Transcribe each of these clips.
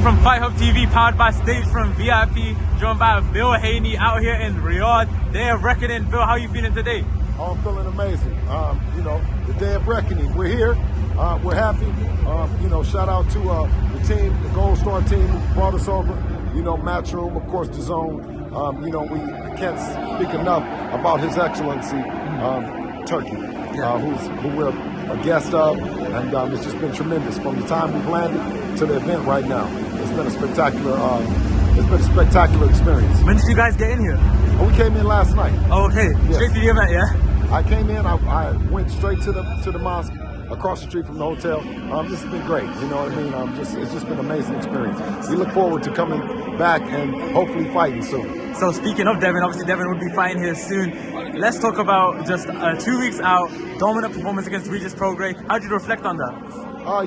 from Fight Hub TV, powered by stagefront.vip, joined by Bill Haney out here in Riyadh. Day of reckoning. Bill, how are you feeling today? Oh, I'm feeling amazing. You know, the day of reckoning. We're here. We're happy. You know, shout out to the team, the Gold Star team who brought us over. You know, Matchroom, of course, DAZN. You know, we can't speak enough about His Excellency Turkey, who we're a guest of, and it's just been tremendous from the time we've landed to the event right now. It's been a spectacular experience. When did you guys get in here? Oh, we came in last night. Oh, okay. Yes. Straight to the event, yeah? I came in, I went straight to the mosque, across the street from the hotel. This has been great, you know what I mean? It's just been an amazing experience. We look forward to coming back and hopefully fighting soon. So speaking of Devin, obviously Devin will be fighting here soon. Let's talk about just 2 weeks out, dominant performance against Regis Prograis. How did you reflect on that?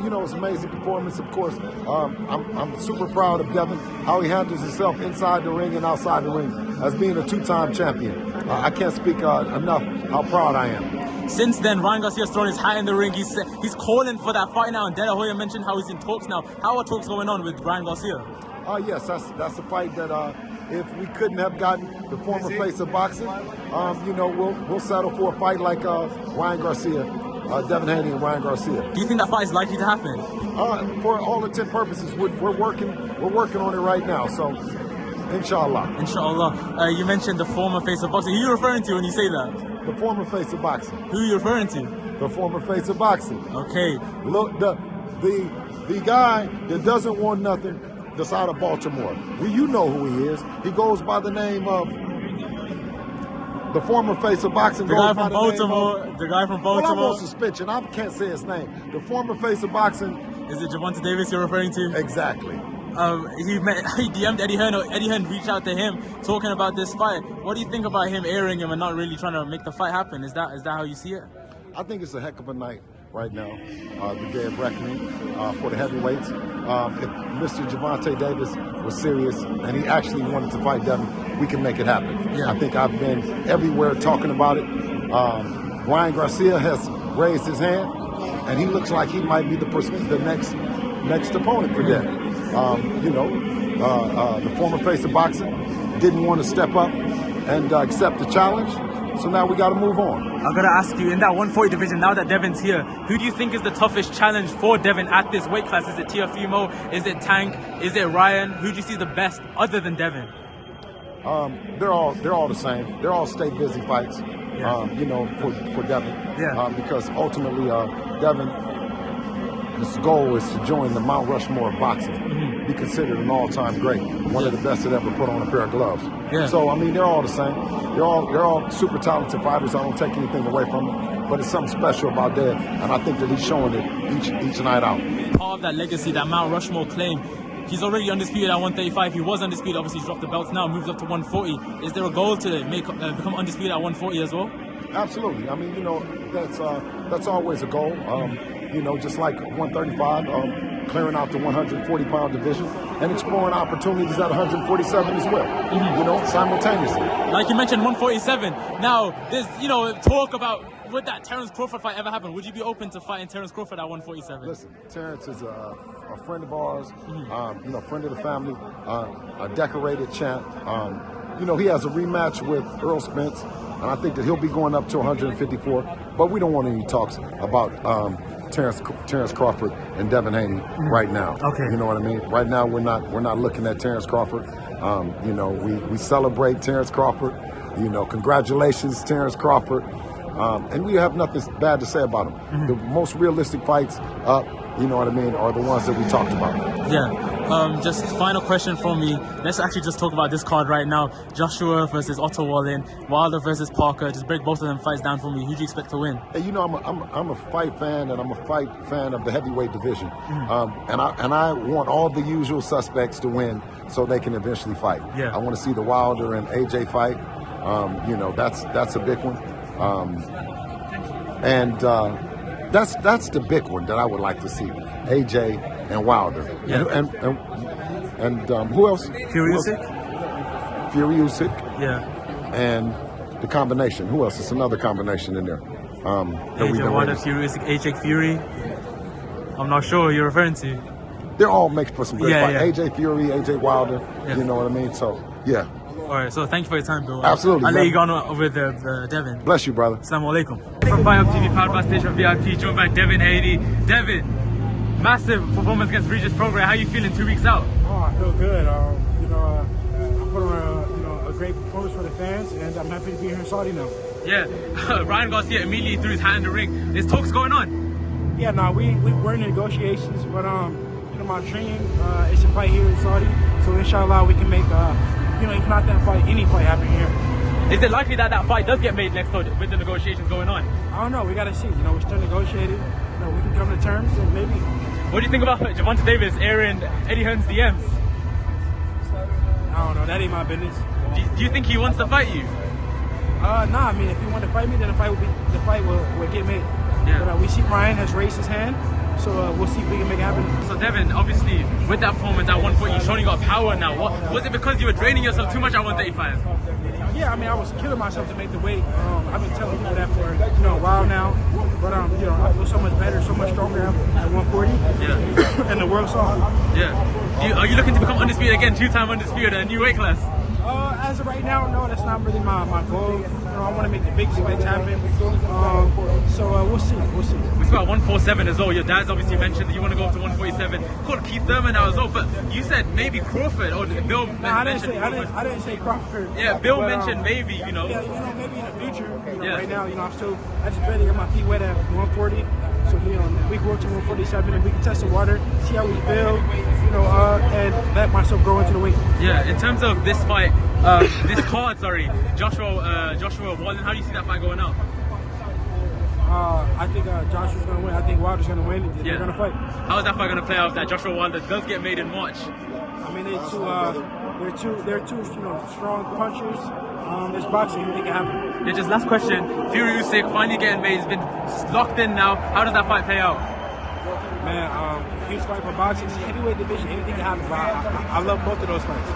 You know, it's an amazing performance, of course. I'm super proud of Devin, how he handles himself inside the ring and outside the ring as being a two-time champion. I can't speak enough how proud I am. Since then, Ryan Garcia's thrown his hat in the ring. He's calling for that fight now, and De La Hoya mentioned how he's in talks now. How are talks going on with Ryan Garcia? Yes, that's a fight that if we couldn't have gotten the former face of boxing, you know, we'll settle for a fight like Ryan Garcia, Devin Haney and Ryan Garcia. Do you think that fight is likely to happen? For all intent purposes, we're working on it right now. So, inshallah. Inshallah. You mentioned the former face of boxing. Who are you referring to when you say that? The former face of boxing. Who are you referring to? The former face of boxing. Okay. Look, the guy that doesn't want nothing, that's out of Baltimore. Well, you know who he is. He goes by the name of the former face of boxing. The guy from Baltimore. The guy from Baltimore. Well, I'm on suspension. I can't say his name. The former face of boxing. Is it Gervonta Davis you're referring to? Exactly. He DM'd Eddie Hearn. Eddie Hearn reached out to him talking about this fight. What do you think about him airing him and not really trying to make the fight happen? Is that how you see it? I think it's a heck of a night right now, the day of reckoning for the heavyweights. If Mr. Gervonta Davis was serious and he actually wanted to fight Devin, we can make it happen. Yeah. I think I've been everywhere talking about it. Ryan Garcia has raised his hand, and he looks like he might be the next opponent for Devin. You know, the former face of boxing didn't want to step up and accept the challenge. So now we got to move on. I got to ask you, in that 140 division, now that Devin's here, who do you think is the toughest challenge for Devin at this weight class? Is it Teofimo? Is it Tank? Is it Ryan? Who do you see the best other than Devin? They're all the same. They're all stay busy fights. Yeah. You know, for Devin. Yeah. Because ultimately, Devin, his goal is to join the Mount Rushmore of boxing. Be considered an all-time great, one of the best that ever put on a pair of gloves. Yeah. So I mean, they're all the same. They're all super talented fighters. I don't take anything away from them, but it's something special about Dev, and I think that he's showing it each night out. Part of that legacy, that Mount Rushmore claim. He's already undisputed at 135. He was undisputed. Obviously, he's dropped the belts now, moved up to 140. Is there a goal to become undisputed at 140 as well? Absolutely. I mean, you know, that's always a goal. You know, just like 135. Clearing out the 140-pound division and exploring opportunities at 147 as well, you know, simultaneously. Like you mentioned, 147. Now, there's, you know, talk about, would that Terence Crawford fight ever happen? Would you be open to fighting Terence Crawford at 147? Listen, Terence is a friend of ours, you know, friend of the family, a decorated champ. You know, he has a rematch with Earl Spence, and I think that he'll be going up to 154, but we don't want any talks about Terence Crawford and Devin Haney right now. Okay. You know what I mean? Right now we're not looking at Terence Crawford. You know, we celebrate Terence Crawford. You know, congratulations, Terence Crawford. And we have nothing bad to say about him. The most realistic fights up, you know what I mean, are the ones that we talked about. Yeah. Just final question from me. Let's actually just talk about this card right now. Joshua versus Otto Wallin, Wilder versus Parker. Just break both of them fights down for me. Who do you expect to win? Hey, you know, I'm a fight fan, and I'm a fight fan of the heavyweight division. And I want all the usual suspects to win so they can eventually fight. Yeah. I want to see the Wilder and AJ fight. You know, that's a big one. That's the big one that I would like to see. AJ and Wilder. Yeah. And who else? Fury Usyk? Fury Usyk. Yeah. And the combination. Who else? It's another combination in there. AJ Wilder, Fury Usyk, AJ Fury. I'm not sure who you're referring to. they're all making for some great Yeah, fights. yeah. AJ Fury, AJ Wilder, Yeah. you know what I mean? So, yeah. All right, so thank you for your time, Bill. Absolutely, I'll let man. you go on with Devin. Bless you, brother. Assalamu alaikum. From Fight Up TV, powered by Stagefront VIP, joined by Devin Haney. Devin, massive performance against Regis Program. How you feeling 2 weeks out? Oh, I feel good. I put on a great performance for the fans, and I'm happy to be here in Saudi now. Yeah, Ryan Garcia immediately threw his hat in the ring. There's talks going on. Yeah, no, we were in negotiations, but my dream is to fight here in Saudi. So inshallah, we can make if not that fight, any fight happen here. Is it likely that that fight does get made next time with the negotiations going on? I don't know. We gotta see. We're still negotiating. We can come to terms, and maybe. What do you think about Gervonta Davis airing Eddie Hearn's DMs? I don't know. That ain't my business. Do you think he wants to fight you? Nah. I mean, if he want to fight me, then the fight will get made. Yeah. But we see Ryan has raised his hand, so we'll see if we can make it happen. So Devin, obviously, with that performance at 140, you've shown you got power now. Was it because you were draining yourself too much at 135? Yeah, I mean, I was killing myself to make the weight. I've been telling people that for a while now. But I feel so much better, so much stronger at 140. Yeah. And the world saw. Yeah. Are you looking to become undisputed again, 2-time undisputed, a new weight class? As of right now, no, that's not really my goal. I want to make the big fights happen. So we'll see. We spoke about 147 as well. Your dad's obviously mentioned that you want to go up to 147. Called Keith Thurman out as well, but you said maybe Crawford or Bill. No, I didn't say Crawford. Yeah, Bill mentioned maybe. Yeah, maybe in the future. Yeah. Right now, I just barely got my feet wet at 140. So we can work to 147 and we can test the water, see how we feel, and let myself grow into the weight. Yeah, in terms of this fight, this card, sorry, Joshua Walden, how do you see that fight going out? I think Joshua's going to win. I think Wilder's going to win. They're going to fight. How is that fight going to play out if that Joshua Wilder does get made in March? I mean, they're two strong punchers. There's boxing, anything can happen. Yeah, just last question. Fury Usyk finally getting made. He's been locked in now. How does that fight play out? Man, huge fight for boxing. Heavyweight division, anything can happen. But I love both of those fights.